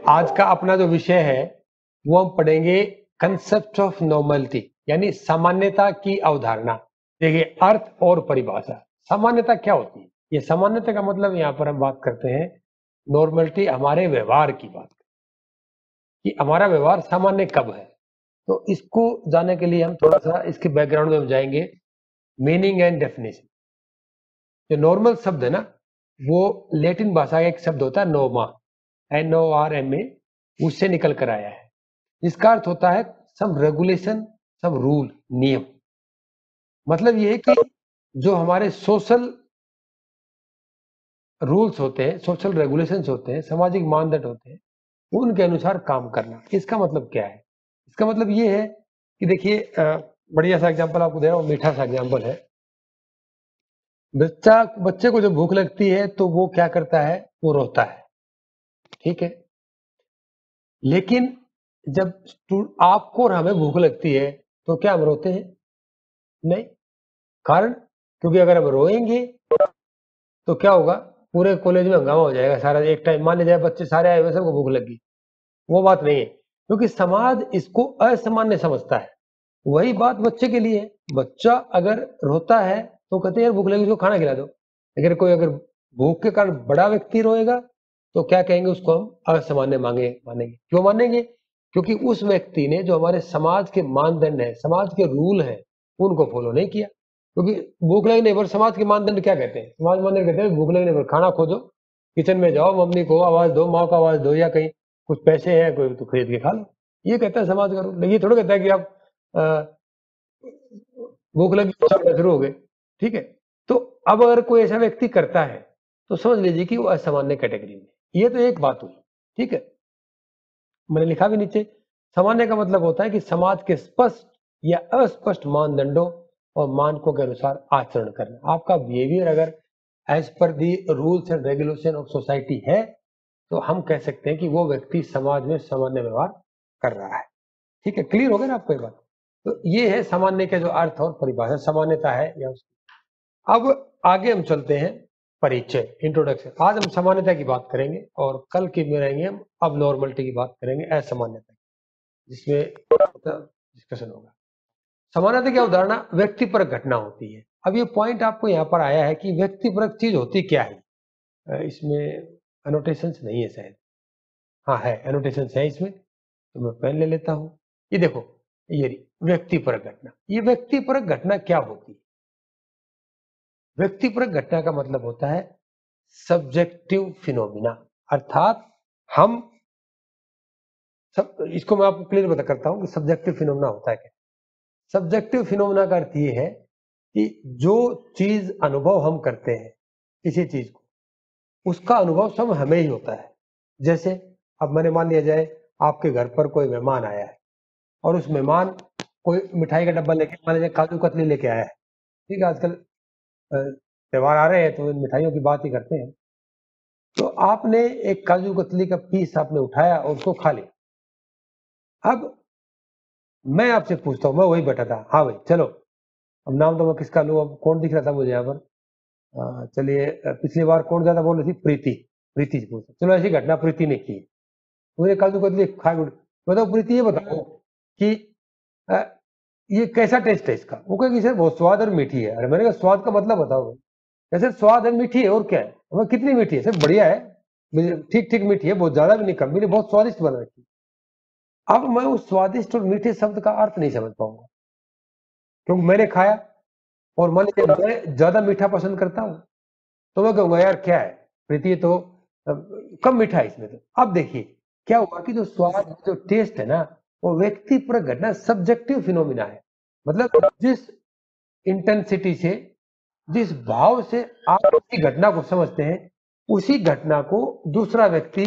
आज का अपना जो विषय है वो हम पढ़ेंगे कंसेप्ट ऑफ नॉर्मलिटी, यानी सामान्यता की अवधारणा। देखिए, अर्थ और परिभाषा। सामान्यता क्या होती है? ये सामान्यता का मतलब यहाँ पर हम बात करते हैं नॉर्मलिटी, हमारे व्यवहार की बात कि हमारा व्यवहार सामान्य कब है। तो इसको जानने के लिए हम थोड़ा सा इसके बैकग्राउंड में हम जाएंगे। Meaning and definition. जो नॉर्मल शब्द है ना, वो लैटिन भाषा का एक शब्द होता है नोमा, NORMA, उससे निकल कर आया है। इसका अर्थ होता है सम रेगुलेशन, सम रूल, नियम। मतलब ये है कि जो हमारे सोशल रूल्स होते हैं, सोशल रेगुलेशंस होते हैं, सामाजिक मानदंड होते हैं, उनके अनुसार काम करना। इसका मतलब क्या है? इसका मतलब ये है कि देखिए, बढ़िया सा एग्जांपल आपको दे रहा हूँ, मीठा सा एग्जांपल है। बच्चे को जब भूख लगती है तो वो क्या करता है? वो रोता है, ठीक है। लेकिन जब आपको और हमें भूख लगती है तो क्या हम रोते हैं? नहीं। कारण, क्योंकि अगर हम रोएंगे तो क्या होगा? पूरे कॉलेज में हंगामा हो जाएगा सारा एक टाइम। मान लिया जाए बच्चे सारे आए हुए, सबको भूख लगी। वो बात नहीं है, क्योंकि समाज इसको असामान्य समझता है। वही बात बच्चे के लिए है। बच्चा अगर रोता है तो कहते हैं यार भूख लगी, उसको खाना खिला दो। अगर भूख के कारण बड़ा व्यक्ति रोएगा तो क्या कहेंगे? उसको हम असामान्य मानेंगे। क्यों मानेंगे? क्योंकि उस व्यक्ति ने जो हमारे समाज के मानदंड है, समाज के रूल है, उनको फॉलो नहीं किया। क्योंकि भूख लगने पर समाज के मानदंड क्या कहते हैं? समाज मानदंड कहते हैं भूख लगने पर खाना खोजो, किचन में जाओ, मम्मी को आवाज दो, माँ को आवाज दो, या कहीं कुछ पैसे हैं कोई तो खरीद के खा लो। ये कहता है समाज का रूल। ये थोड़ा कहता है कि आप भूख लगी तो शुरू हो गए, ठीक है। तो अब अगर कोई ऐसा व्यक्ति करता है तो समझ लीजिए कि वो असामान्य कैटेगरी में। ये तो एक बात हुई, ठीक है। मैंने लिखा भी नीचे, सामान्य का मतलब होता है कि समाज के स्पष्ट या अस्पष्ट मानदंडों और मानकों के अनुसार आचरण करना। आपका बिहेवियर अगर एज पर the rules and regulation of society है तो हम कह सकते हैं कि वो व्यक्ति समाज में सामान्य व्यवहार कर रहा है, ठीक है। क्लियर हो गया ना आपको ये बात? तो ये है सामान्य का जो अर्थ और परिभाषा, सामान्यता है या उसकी। अब आगे हम चलते हैं, परिचय, इंट्रोडक्शन। आज हम सामान्यता की बात करेंगे और कल के में रहेंगे हम अब नॉर्मलिटी की बात करेंगे, असामान्यता, जिसमें डिस्कशन होगा। सामान्यता की अवधारणा व्यक्तिपरक घटना होती है। अब ये पॉइंट आपको यहाँ पर आया है कि व्यक्तिपरक चीज होती क्या है। इसमें एनोटेशंस नहीं है शायद। हाँ है, एनोटेशंस है इसमें, तो मैं पेन ले लेता हूँ। ये देखो, ये व्यक्तिपरक घटना। ये व्यक्तिपरक घटना क्या होती है? व्यक्तिपरक घटना का मतलब होता है सब्जेक्टिव फिनोमिना। अर्थात हम सब, इसको मैं आपको क्लियर बता करता हूं कि सब्जेक्टिव फिनोमिना होता है क्या। सब्जेक्टिव फिनोमिना का अर्थ ये है कि जो चीज अनुभव हम करते हैं किसी चीज को, उसका अनुभव सब हमें ही होता है। जैसे अब मैंने मान लिया जाए आपके घर पर कोई मेहमान आया है और उस मेहमान कोई मिठाई का डब्बा लेके, मान लीजिए काजू कतली लेके आया है, ठीक है। आजकल त्योहार आ रहे हैं तो इन मिठाइयों की बात ही करते हैं। तो आपने एक काजू कतली का पीस आपने उठाया और उसको खा लिया। अब मैं आपसे पूछता हूँ, मैं वही बैठा था, हाँ भाई चलो, अब नाम तो मैं किसका लूँ? अब कौन दिख रहा था मुझे यहाँ पर? चलिए, पिछली बार कौन ज्यादा बोल रही थी? प्रीति। प्रीति से पूछता, चलो ऐसी घटना प्रीति ने की, मुझे काजू कतली खा के बताओ प्रीति, ये बताओ कि अ, ये कैसा टेस्ट है इसका? वो कहेगी सर बहुत स्वाद और मीठी है। अरे मैंने कहा स्वाद का मतलब बताओ। कैसे स्वाद है? मीठी है, और क्या है? मैं कितनी मीठी है? सर बढ़िया है, ठीक ठीक मीठी है, बहुत ज्यादा भी नहीं, कम भी नहीं, बहुत स्वादिष्ट बना रखी है। अब मैं उस स्वादिष्ट और मीठे शब्द का अर्थ नहीं समझ पाऊंगा, क्योंकि मैंने खाया। और मान लीजिए मैं ज्यादा मीठा पसंद करता हूँ तो मैं कहूंगा यार क्या है प्रीति, ये तो कम मीठा है इसमें। तो अब देखिए क्या हुआ कि जो स्वाद, जो टेस्ट है ना, वो व्यक्तिपरक घटना, सब्जेक्टिव फिनोमिना है। मतलब जिस इंटेंसिटी से, जिस भाव से आप उसी घटना को समझते हैं, उसी घटना को दूसरा व्यक्ति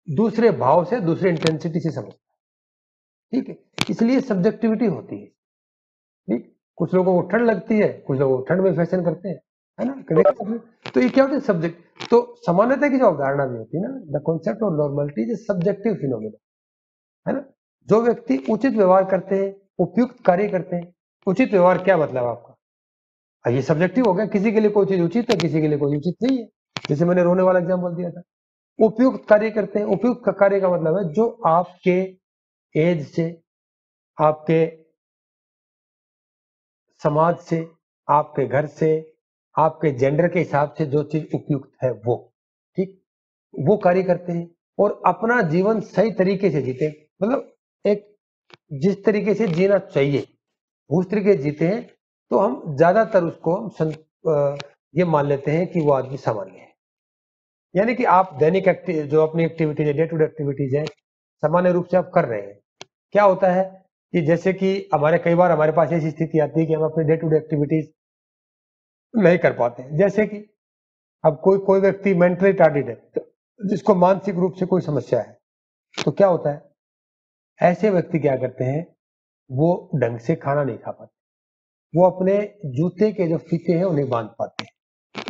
दूसरे भाव से, दूसरे इंटेंसिटी से समझता है, ठीक है। इसलिए सब्जेक्टिविटी होती है, ठीक। कुछ लोगों को ठंड लगती है, कुछ लोग ठंड में फैशन करते हैं, है ना, कभी। तो ये क्या होता है? सब्जेक्ट। तो समानता की जो अवधारणा भी होती है ना, the concept of normality is subjective phenomena, है ना। जो व्यक्ति उचित व्यवहार करते हैं, उपयुक्त कार्य करते हैं। उचित व्यवहार क्या मतलब आपका? ये सब्जेक्टिव हो गया, किसी के लिए कोई चीज उचित है, किसी के लिए कोई उचित नहीं है। जैसे मैंने रोने वाला एग्जाम्पल दिया था, उपयुक्त कार्य करते हैं। उपयुक्त का कार्य का मतलब है जो आपके एज से, आपके समाज से, आपके घर से, आपके जेंडर के हिसाब से जो चीज उपयुक्त है वो, ठीक, वो कार्य करते हैं और अपना जीवन सही तरीके से जीते, मतलब एक जिस तरीके से जीना चाहिए उस तरीके से जीते हैं, तो हम ज्यादातर उसको ये मान लेते हैं कि वो आदमी सामान्य है। यानी कि आप दैनिक जो अपनी एक्टिविटीज है, डे टू डे एक्टिविटीज है, सामान्य रूप से आप कर रहे हैं। क्या होता है कि जैसे कि हमारे कई बार हमारे पास ऐसी स्थिति आती है कि हम अपनी डे टू डे एक्टिविटीज नहीं कर पाते हैं। जैसे कि अब कोई कोई व्यक्ति मेंटली रिटार्डेड है, तो जिसको मानसिक रूप से कोई समस्या है, तो क्या होता है, ऐसे व्यक्ति क्या करते हैं, वो ढंग से खाना नहीं खा पाते, वो अपने जूते के जो फीते हैं उन्हें बांध पाते हैं,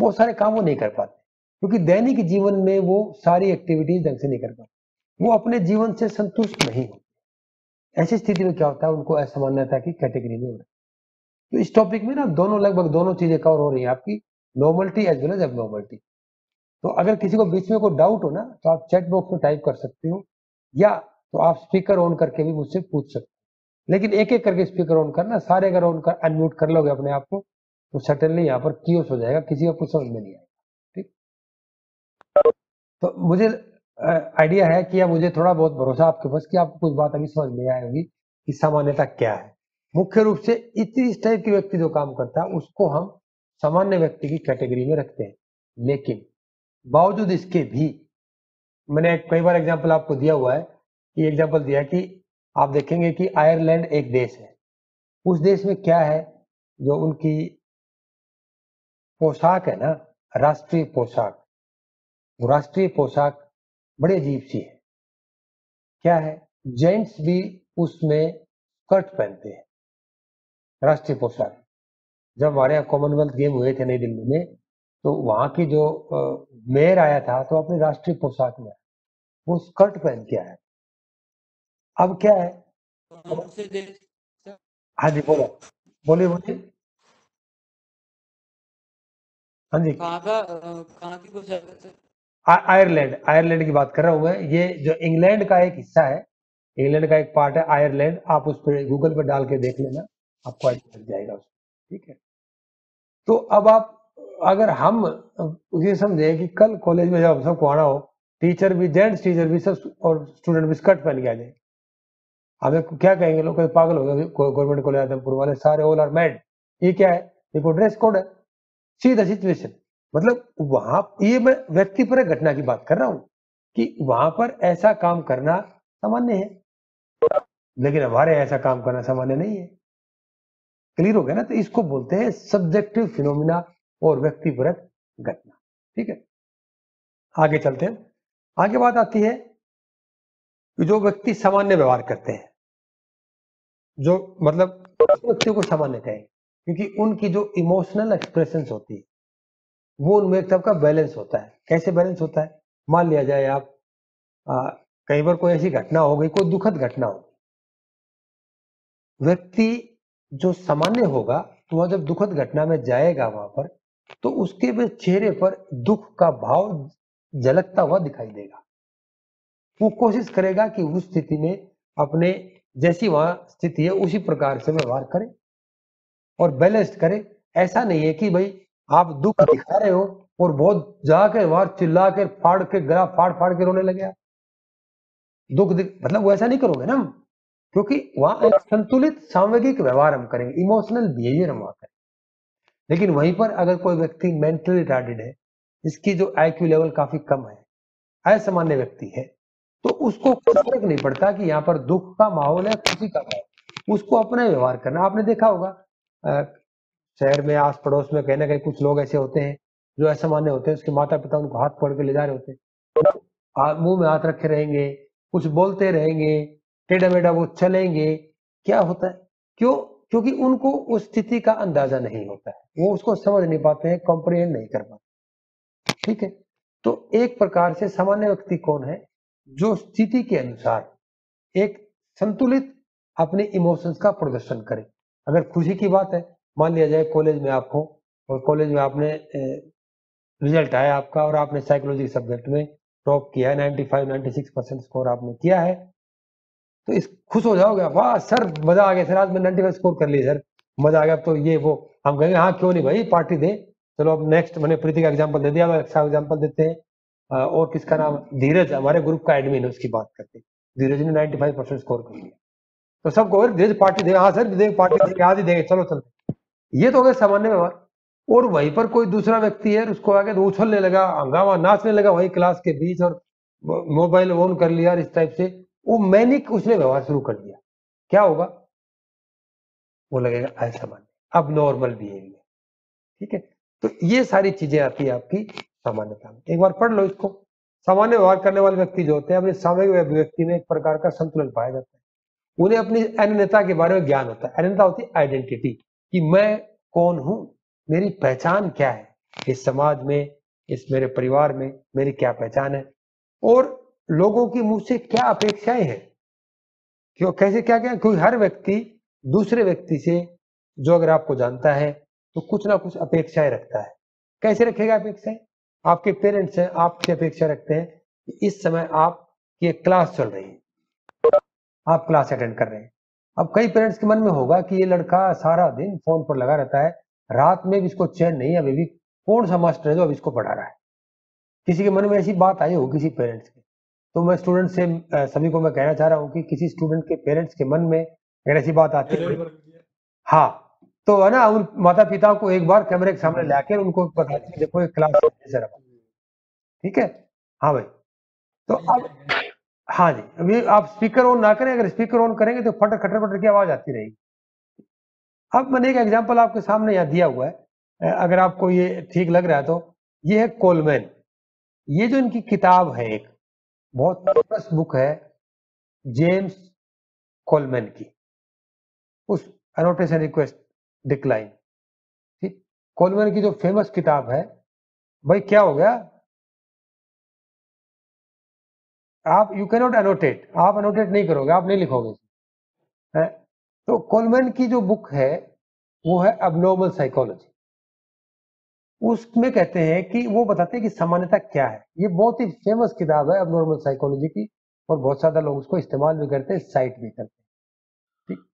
वो सारे काम वो नहीं कर पाते, क्योंकि दैनिक जीवन में वो सारी एक्टिविटीज ढंग से नहीं कर पाते, वो अपने जीवन से संतुष्ट नहीं होते। ऐसी स्थिति में क्या होता है, उनको असामान्यता की कैटेगरी में होना। तो इस टॉपिक में ना दोनों, लगभग दोनों चीजें कवर हो रही है आपकी, normality as well as abnormality. तो अगर किसी को बीच में कोई डाउट हो ना, तो आप चैट बॉक्स में टाइप कर सकते हो, या तो आप स्पीकर ऑन करके भी मुझसे पूछ सकते हो। लेकिन एक एक करके स्पीकर ऑन करना, सारे अगर ऑन कर अनम्यूट कर लोगे अपने आप को, तो सर्टेनली यहाँ पर कियोस हो जाएगा, किसी को कुछ समझ में नहीं आएगा। ठीक, तो मुझे आइडिया है कि, या मुझे थोड़ा बहुत भरोसा आपके पास कि आपको कुछ बात अभी समझ में आई होगी कि सामान्यता क्या है। मुख्य रूप से इस टाइप की व्यक्ति जो काम करता है उसको हम सामान्य व्यक्ति की कैटेगरी में रखते हैं। लेकिन बावजूद इसके भी, मैंने कई बार एग्जांपल आपको दिया हुआ है, कि एग्जांपल दिया कि आप देखेंगे कि आयरलैंड एक देश है, उस देश में क्या है, जो उनकी पोशाक है ना, राष्ट्रीय पोशाक, वो राष्ट्रीय पोशाक बड़ी अजीब सी है। क्या है, जेंट्स भी उसमें स्कर्ट पहनते हैं, राष्ट्रीय पोशाक। जब हमारे यहाँ कॉमनवेल्थ गेम हुए थे नई दिल्ली में, तो वहां की जो मेयर आया था, तो अपनी राष्ट्रीय पोशाक में वो स्कर्ट पहन के आया। अब क्या है, कौन से देश से? हाँ जी बोलो, बोलिए बोलिए। हाँ जी, कहाँ की कुछ है? आयरलैंड, आयरलैंड की बात कर रहा हूँ मैं। ये जो इंग्लैंड का एक हिस्सा है, इंग्लैंड का एक पार्ट है आयरलैंड, आप उस पर गूगल पर डाल के देख लेना, आपको आइडिया लग जाएगा उसमें। ठीक है, तो अब आप, अगर हम ये समझे कि कल कॉलेज में जब सबको आना हो, टीचर भी, जेंट्स टीचर भी सब और स्टूडेंट भी स्कर्ट पहन के आ जाए, हमें क्या कहेंगे लोग, पागल हो गए गवर्नमेंट कॉलेज आदमपुर वाले सारे, ऑल आर मैड। ये क्या है, देखो ड्रेस कोड है, सी द सिचुएशन। मतलब वहां, ये मैं व्यक्ति पर घटना की बात कर रहा हूं कि वहां पर ऐसा काम करना सामान्य है, लेकिन हमारे ऐसा काम करना सामान्य नहीं है। क्लियर हो गया ना, तो इसको बोलते हैं सब्जेक्टिव फिनोमिना और व्यक्तिपरक घटना। ठीक है, आगे चलते हैं। आगे बात आती है कि जो व्यक्ति सामान्य व्यवहार करते हैं, जो मतलब व्यक्तियों को सामान्य कहें, क्योंकि उनकी जो इमोशनल एक्सप्रेशन होती है, वो उनमें एक तरह का बैलेंस होता है। कैसे बैलेंस होता है, मान लिया जाए आप, आ, कई बार कोई ऐसी घटना हो गई, कोई दुखद घटना हो, व्यक्ति जो सामान्य होगा, तो वह जब दुखद घटना में जाएगा वहां पर, तो उसके भी चेहरे पर दुख का भाव झलकता हुआ दिखाई देगा। वो कोशिश करेगा कि उस स्थिति में अपने, जैसी वहां स्थिति है उसी प्रकार से व्यवहार करे और बैलेंस्ड करे। ऐसा नहीं है कि भाई आप दुख दिखा रहे हो और बहुत जाकर वहां चिल्ला कर, फाड़ के, गला फाड़ फाड़ के रोने लगे आप, मतलब वो ऐसा नहीं करोगे ना, क्योंकि वहां एक संतुलित सामूहिक व्यवहार हम करेंगे, इमोशनल बिहेवियर हम वहां करेंगे। लेकिन वहीं पर अगर कोई व्यक्ति मेंटली रिटार्डेड है, जिसकी जो आईक्यू लेवल काफी कम है, असामान्य व्यक्ति है, तो उसको कोई फर्क नहीं पड़ता कि यहाँ पर दुख का माहौल है, खुशी का माहौल, उसको अपना व्यवहार करना। आपने देखा होगा शहर में, आस पड़ोस में कहीं ना कहीं कुछ लोग ऐसे होते हैं जो असामान्य होते हैं, उसके माता पिता उनको हाथ पकड़ के ले जा रहे होते हैं, मुंह में हाथ रखे रहेंगे, कुछ बोलते रहेंगे, टेढ़ा मेढ़ा वो चलेंगे। क्या होता है, क्यों, क्योंकि उनको उस स्थिति का अंदाजा नहीं होता है, वो उसको समझ नहीं पाते हैं, कॉम्प्रिहेंड नहीं कर पाते। ठीक है, तो एक प्रकार से सामान्य व्यक्ति कौन है, जो स्थिति के अनुसार एक संतुलित अपने इमोशंस का प्रदर्शन करे। अगर खुशी की बात है, मान लिया जाए कॉलेज में आप हो, और कॉलेज में आपने रिजल्ट आया आपका, और आपने साइकोलॉजी सब्जेक्ट में टॉप किया है, 95-96% स्कोर आपने किया है, तो इस खुश हो जाओगे, वाह सर मजा आ गया सर, आज मैं 95 स्कोर कर लिया सर, मजा आ गया। तो ये वो हम कहेंगे हाँ क्यों नहीं भाई, पार्टी दे। चलो अब नेक्स्ट, मैंने प्रीति का एग्जाम्पल दे दिया, अच्छा एग्जाम्पल देते हैं। और किसका नाम, धीरज, हमारे ग्रुप का एडमिन है, उसकी बात करते हैं। धीरज ने 95% स्कोर कर लिया, तो सबको धीरज पार्टी दे, हाँ सर दे पार्टी देंगे, आज ही देंगे, चलो चलते। ये तो हो गया सामान्य व्यवहार। और वहीं पर कोई दूसरा व्यक्ति है, उसको आगे तो उछलने लगा, हंगामा, नाचने लगा वही क्लास के बीच, और मोबाइल ऑन कर लिया इस टाइप से, वो मैनिक उसने व्यवहार शुरू कर दिया, क्या होगा, वो लगेगा असामान्य, अब नॉर्मल बिहेवियर। ठीक है, तो ये सारी चीजें आती है आपकी सामान्यता में। एक बार पढ़ लो इसको। सामान्य व्यवहार करने वाले व्यक्ति जो होते हैं, अपने सामूहिक अभिव्यक्ति में एक प्रकार का संतुलन पाया जाता है। उन्हें अपनी अन्यता के बारे में ज्ञान होता है। अन्यता होती है आइडेंटिटी, कि मैं कौन हूं, मेरी पहचान क्या है, इस समाज में, इस मेरे परिवार में मेरी क्या पहचान है, और लोगों की मुझसे क्या अपेक्षाएं हैं, क्यों, कैसे, क्या क्या, क्योंकि हर व्यक्ति दूसरे व्यक्ति से, जो अगर आपको जानता है तो कुछ ना कुछ अपेक्षाएं रखता है। कैसे रखेगा अपेक्षाएं, आपके पेरेंट्स हैं, आपसे अपेक्षा रखते हैं कि इस समय आपकी एक क्लास चल रही है, आप क्लास अटेंड कर रहे हैं। अब कई पेरेंट्स के मन में होगा कि ये लड़का सारा दिन फोन पर लगा रहता है, रात में भी इसको चैन नहीं है, अभी भी कौन सा मास्टर है जो अभी इसको पढ़ा रहा है। किसी के मन में ऐसी बात आई हो किसी पेरेंट्स के, तो मैं स्टूडेंट से सभी को मैं कहना चाह रहा हूँ कि किसी स्टूडेंट के पेरेंट्स के मन में अगर ऐसी बात आती है, हाँ, तो है ना, उन माता पिता को एक बार कैमरे के सामने लाकर उनको बता दें, देखो ये क्लास है जरा, ठीक है, हाँ भाई। तो अब, हाँ जी, अभी आप स्पीकर ऑन ना करें, अगर स्पीकर ऑन करेंगे तो फटर खटर फटर की आवाज आती रहेगी। अब मैंने एक एग्जांपल आपके सामने यहाँ दिया हुआ है, अगर आपको ये ठीक लग रहा है तो, ये है कोलमैन। ये जो इनकी किताब है, एक बहुत फेमस बुक है जेम्स कोलमैन की, उस एनोटेशन रिक्वेस्ट डिक्लाइन, ठीक, कोलमैन की जो फेमस किताब है, भाई क्या हो गया, आप यू कैनॉट एनोटेट, आप एनोटेट नहीं करोगे, आप नहीं लिखोगे है? तो कोलमैन की जो बुक है वो है अबनॉर्मल साइकोलॉजी। उसमें कहते हैं कि वो बताते हैं कि सामान्यता क्या है। ये बहुत ही फेमस किताब है अबनॉर्मल साइकोलॉजी की, और बहुत ज्यादा लोग उसको इस्तेमाल भी करते हैं, साइट भी करते हैं, ठीक।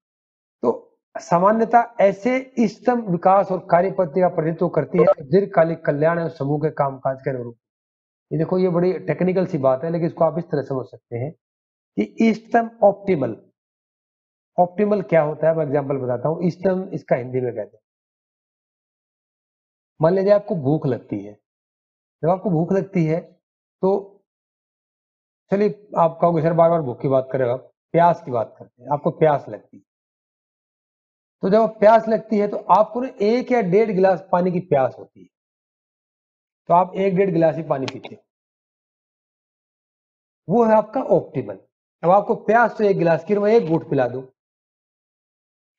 तो सामान्यता ऐसे इष्टतम विकास और कार्य पद्धति का प्रतिनिधित्व करती है दीर्घकालिक कल्याण और समूह के कामकाज के अनुरूप। ये देखो, ये बड़ी टेक्निकल सी बात है, लेकिन इसको आप इस तरह समझ सकते हैं कि इष्टतम, ऑप्टिमल, ऑप्टिमल क्या होता है, मैं एग्जांपल बताता हूँ। इष्टतम इसका हिंदी में कहते हैं, मान लीजिए आपको भूख लगती है, जब आपको भूख लगती है तो चलिए आप कहोगे सर बार बार भूख की बात करें, आप प्यास की बात करते हैं, आपको प्यास लगती है, तो जब प्यास लगती है तो आपको ना 1 या 1.5 गिलास पानी की प्यास होती है, तो आप 1-1.5 गिलास ही पानी पीते हो, वो है आपका ऑप्टिमल। अब आपको प्यास तो 1 गिलास की, मैं 1 घूंट पिला दूं,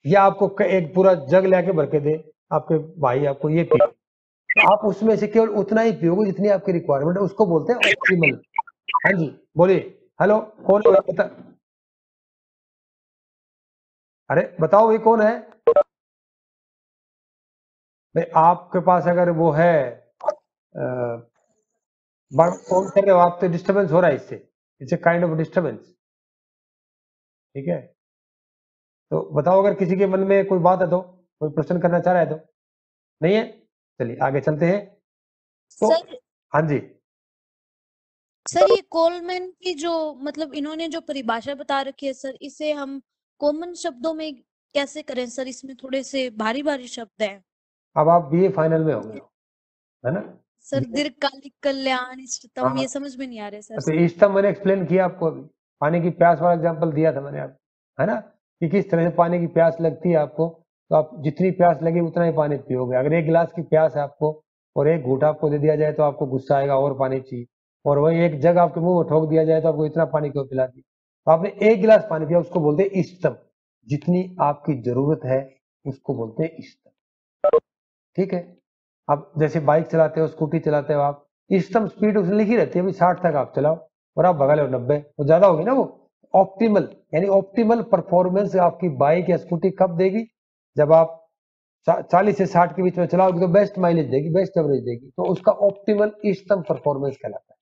या आपको एक पूरा जग लेके भर के दे आपके भाई, आपको ये पियो, तो आप उसमें से केवल उतना ही पियोगे जितनी आपकी रिक्वायरमेंट है, उसको बोलते हैं ऑप्टिमल। हाँ जी, बोलिए, हेलो, कौन है बता, अरे बताओ भाई कौन है भाई, आपके पास अगर वो है, बार फोन कर रहे हो आप, तो डिस्टर्बेंस हो रहा है इससे, it's a kind of disturbance, ठीक है। तो बताओ अगर किसी के मन में कोई बात है तो, कोई प्रश्न करना चाह रहा है तो, नहीं है, चलिए आगे चलते हैं। तो सर, हाँ जी, सर ये कोलमैन की जो मतलब इन्होंने जो परिभाषा बता रखी है सर, इसे हम कॉमन शब्दों में कैसे करें सर? इसमें थोड़े से भारी भारी शब्द हैं। अब आप बीए फाइनल में हो गए हो, है ना। सर दीर्घकालिक कल्याण, इष्टतम, हाँ, ये समझ में नहीं आ रहे सर। तो इष्टतम मैंने एक्सप्लेन किया आपको अभी, पानी की प्यास वाला एग्जांपल दिया था मैंने आपको, है ना, कि किस तरह से पानी की प्यास लगती है आपको, तो आप जितनी प्यास लगे उतना ही पानी पियोगे। अगर 1 गिलास की प्यास है आपको और 1 घूंट आपको दे दिया जाए तो आपको गुस्सा आएगा, और पानी चाहिए, और वही 1 जग आपके मुंह में ठोक दिया जाए तो आपको इतना पानी क्यों पिला दिया, तो आपने 1 गिलास पानी पिया, उसको बोलते हैं इष्टतम। जितनी आपकी जरूरत है उसको बोलते हैं इष्टतम, ठीक है। अब जैसे बाइक चलाते हो, स्कूटी चलाते हो आप, इष्टतम स्पीड उसने लिखी रहती है, अभी 60 तक आप चलाओ, और आप भगा लो 90, तो ज्यादा होगी ना वो। ऑप्टिमल, यानी ऑप्टिमल परफॉर्मेंस आपकी बाइक या स्कूटी कब देगी, जब आप 40 से 60 के बीच में चलाओगे तो बेस्ट माइलेज देगी, बेस्ट एवरेज देगी, तो उसका ऑप्टिमल इष्टतम परफॉर्मेंस कहलाता है,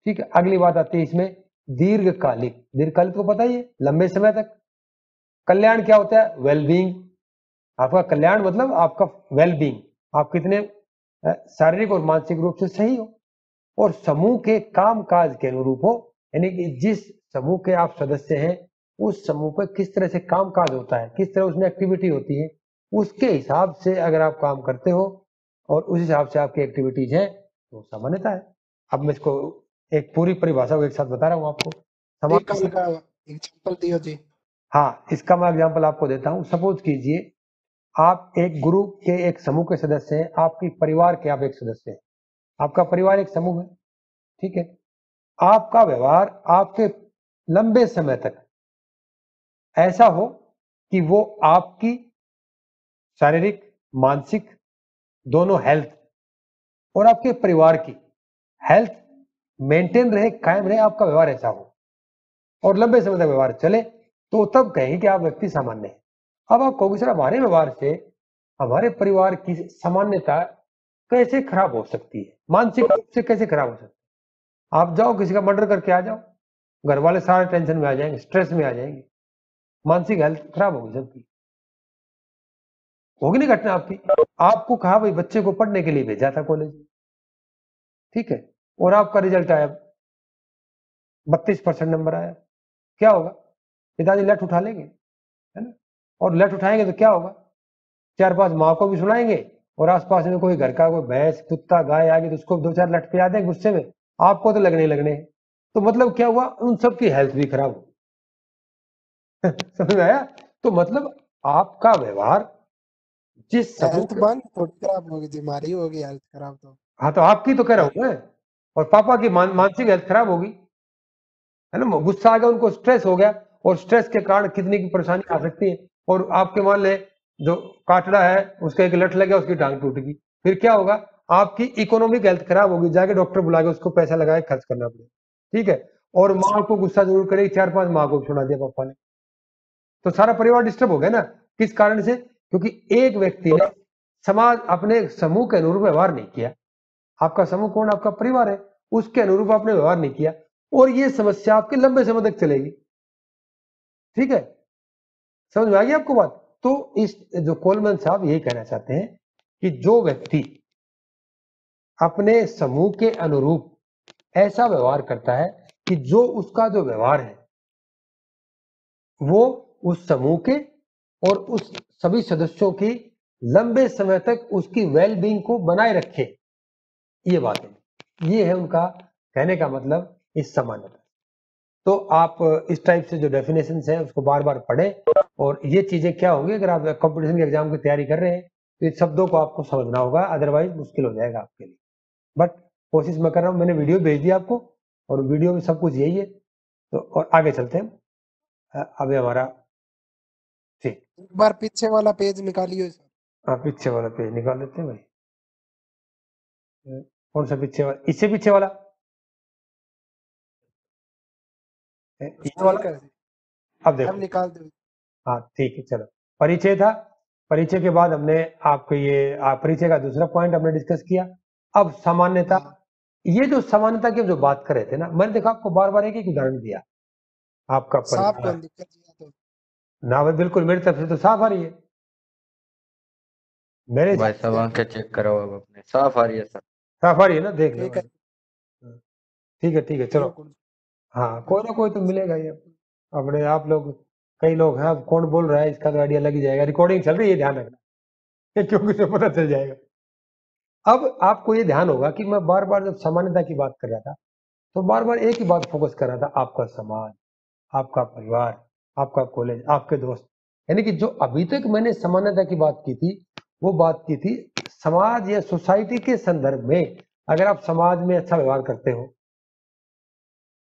ठीक है, अगली बात आती है इसमें दीर्घकालिक। दीर्घकालिक को पता ही है, लंबे समय तक। कल्याण क्या होता है? वेलबींग। आपका कल्याण मतलब आपका वेलबींग, आप कितने शारीरिक और मानसिक रूप से सही हो, और समूह के काम काज के अनुरूप हो, यानी कि जिस समूह के आप सदस्य हैं उस समूह पर किस तरह से काम काज होता है, किस तरह उसमें एक्टिविटी होती है, उसके हिसाब से अगर आप काम करते हो और उस हिसाब से आपकी एक्टिविटीज है तो सामान्यता है। अब मैं इसको एक पूरी परिभाषा को एक साथ बता रहा हूँ आपको। कल का एग्जांपल दियो जी। हाँ, इसका मैं एग्जांपल आपको देता हूँ। सपोज कीजिए आप एक ग्रुप के एक समूह के सदस्य हैं, आपके परिवार के आप एक सदस्य हैं, आपका परिवार एक समूह है, ठीक है। आपका व्यवहार आपके लंबे समय तक ऐसा हो कि वो आपकी शारीरिक मानसिक दोनों हेल्थ और आपके परिवार की हेल्थ मेंटेन रहे, कायम रहे, आपका व्यवहार ऐसा हो और लंबे समय तक व्यवहार चले, तो तब कहेंगे कि आप व्यक्ति सामान्य है। अब आप कहोगे सर हमारे व्यवहार से हमारे परिवार की सामान्यता कैसे खराब हो सकती है, मानसिक रूप से कैसे खराब हो सकती है? आप जाओ किसी का मर्डर करके आ जाओ, घर वाले सारे टेंशन में आ जाएंगे, स्ट्रेस में आ जाएंगे, मानसिक हेल्थ खराब होगी सबकी, होगी नहीं घटना आपकी। आपको कहा भाई बच्चे को पढ़ने के लिए भेजा था कॉलेज, ठीक है, और आपका रिजल्ट आया 32% नंबर आया, क्या होगा? पिताजी लठ उठा लेंगे, है ना, और लठ उठाएंगे तो क्या होगा? 4-5 माँ को भी सुनाएंगे और आसपास में कोई घर का कोई भैंस कुत्ता गाय आ गई तो उसको 2-4 लठ पे आ देंगे गुस्से में, आपको तो लगने ही लगने हैं। तो मतलब क्या हुआ? उन सबकी हेल्थ भी खराब हो समझ में आया? तो मतलब आपका व्यवहार जिस समूह हेल्थ बन थोड़ी खराब होगी, बीमारी होगी हेल्थ खराब तो। हाँ तो आपकी तो कह रहा हूं मैं, और पापा की मानसिक हेल्थ खराब होगी, है ना, गुस्सा आ गया, उनको स्ट्रेस हो गया, और स्ट्रेस के कारण कितनी की परेशानी आ सकती है। और आपके मान ले जो काटड़ा है उसका एक लठ लग गया, उसकी टांग टूट गई, फिर क्या होगा? आपकी इकोनॉमिक हेल्थ खराब होगी, जाके डॉक्टर बुला के उसको पैसा लगा के खर्च करना पड़ेगा, ठीक है। और माँ को गुस्सा जरूर करेगी, 4-5 माँ को सुना दिया पापा ने, तो सारा परिवार डिस्टर्ब हो गया ना। किस कारण से? क्योंकि एक व्यक्ति ने समाज अपने समूह के अनुरूप व्यवहार नहीं किया। आपका समूह कौन? आपका परिवार है, उसके अनुरूप आपने व्यवहार नहीं किया, और ये समस्या आपके लंबे समय तक चलेगी, ठीक है। समझ में आ गई आपको बात? तो इस जो कोलमैन साहब यही कहना चाहते हैं कि जो व्यक्ति अपने समूह के अनुरूप ऐसा व्यवहार करता है कि जो उसका जो व्यवहार है वो उस समूह के और उस सभी सदस्यों की लंबे समय तक उसकी वेलबींग को बनाए रखे, ये बात है, ये है उनका कहने का मतलब इस सामान्यता। तो आप इस टाइप से जो डेफिनेशन है उसको बार बार पढ़ें, और ये चीजें क्या होंगी अगर आप कंपटीशन के एग्जाम की तैयारी कर रहे हैं तो इस शब्दों को आपको समझना होगा, अदरवाइज मुश्किल हो जाएगा आपके लिए। बट कोशिश मैं कर रहा हूँ, मैंने वीडियो भेज दिया आपको और वीडियो में सब कुछ यही है। तो और आगे चलते हैं। अभी हमारा ठीक, एक बार पीछे वाला पेज निकालियो सर। हाँ पीछे वाला पेज निकाल लेते हैं भाई। कौन सा पीछे वाला? इससे पीछे वाला ये वाला, ठीक है, अब अब देखो। निकाल दो। हाँ ठीक है, चलो। परिचय था, परिचय के बाद हमने आपको ये परिचय का दूसरा पॉइंट हमने डिस्कस किया। अब सामान्यता, ये जो सामान्यता की जो बात कर रहे थे ना, मैंने देखा आपको बार बार एक उदाहरण दिया। आपका साफ परिवार कौन दिक्कत है तो ना भाई, बिल्कुल मेरी तरफ से तो साफ आ रही है, मेरे भाई सब आंखें चेक कराओ अब अपने, साफ आ रही है सर। साफ आ रही है ना, देख लो ठीक है। भाई। ठीक है चलो। हाँ कोई ना कोई तो मिलेगा ही अपने, आप लोग कई लोग हैं, अब कौन बोल रहा है इसका तो आइडिया लग ही जाएगा, रिकॉर्डिंग चल रही है, ध्यान रखना क्योंकि तो पता चल जाएगा। अब आपको ये ध्यान होगा कि मैं बार बार जब सामान्यता की बात कर रहा था तो बार बार एक ही बात फोकस कर रहा था, आपका समाज, आपका परिवार, आपका कॉलेज, आपके दोस्त। यानी कि जो अभी तक मैंने सामान्यता की बात की थी वो बात की थी समाज या सोसाइटी के संदर्भ में। अगर आप समाज में अच्छा व्यवहार करते हो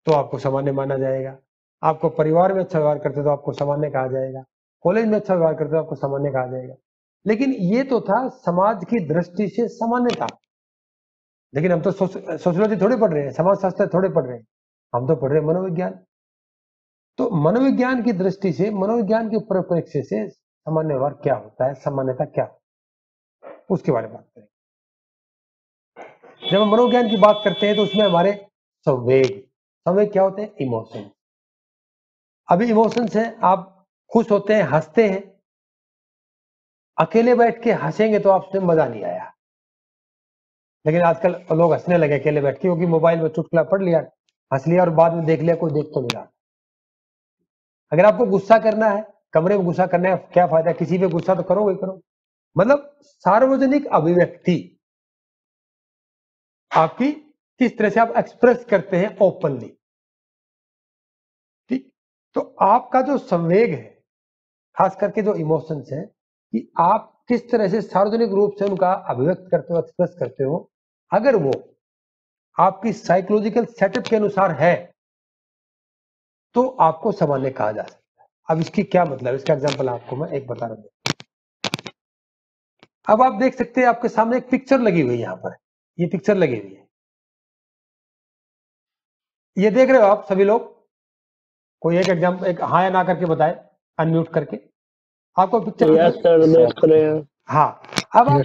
तो आपको सामान्य माना जाएगा, आपको परिवार में अच्छा व्यवहार करते हो तो आपको सामान्य कहा जाएगा, कॉलेज में अच्छा व्यवहार करते हो आपको सामान्य कहा जाएगा। लेकिन ये तो था समाज की दृष्टि से सामान्यता, लेकिन हम तो सोशियोलॉजी थोड़ी पढ़ रहे हैं, समाज शास्त्र थोड़े पढ़ रहे हैं, हम तो पढ़ रहे हैं मनोविज्ञान। तो मनोविज्ञान की दृष्टि से, मनोविज्ञान के परिप्रेक्ष्य से सामान्य व्यवहार क्या होता है, सामान्यता क्या, उसके बारे में बात करें। जब हम मनोविज्ञान की बात करते हैं तो उसमें हमारे संवेग। संवेग क्या होते हैं? इमोशन। अभी इमोशंस है, आप खुश होते हैं, हंसते हैं, अकेले बैठ के हंसेंगे तो आपसे मजा नहीं आया, लेकिन आजकल लोग हंसने लगे अकेले बैठ के, क्योंकि मोबाइल में चुटकुला पढ़ लिया, हंस लिया और बाद में देख लिया कोई देख तो नहीं रहा। अगर आपको गुस्सा करना है, कमरे में गुस्सा करना है, क्या फायदा, किसी पे गुस्सा तो करोगे ही करो। मतलब सार्वजनिक अभिव्यक्ति आपकी किस तरह से आप एक्सप्रेस करते हैं ओपनली, ठीक। तो आपका जो संवेग है, खास करके जो इमोशंस है, कि आप किस तरह से सार्वजनिक रूप से उनका अभिव्यक्त करते हो, एक्सप्रेस करते हो, अगर वो आपकी साइकोलॉजिकल सेटअप के अनुसार है तो आपको सामान्य कहा जा सकता है। अब इसकी क्या मतलब, इसका एग्जांपल आपको मैं एक बता रहा हूं। अब आप देख सकते हैं आपके सामने एक पिक्चर लगी हुई है, यहां पर ये पिक्चर लगी हुई है, ये देख रहे हो आप सभी लोग? कोई एक एग्जांपल, एक हाँ या ना करके बताए, अनम्यूट करके। आपको पिक्चर यस सर, देख रहे हैं। हाँ, अब आप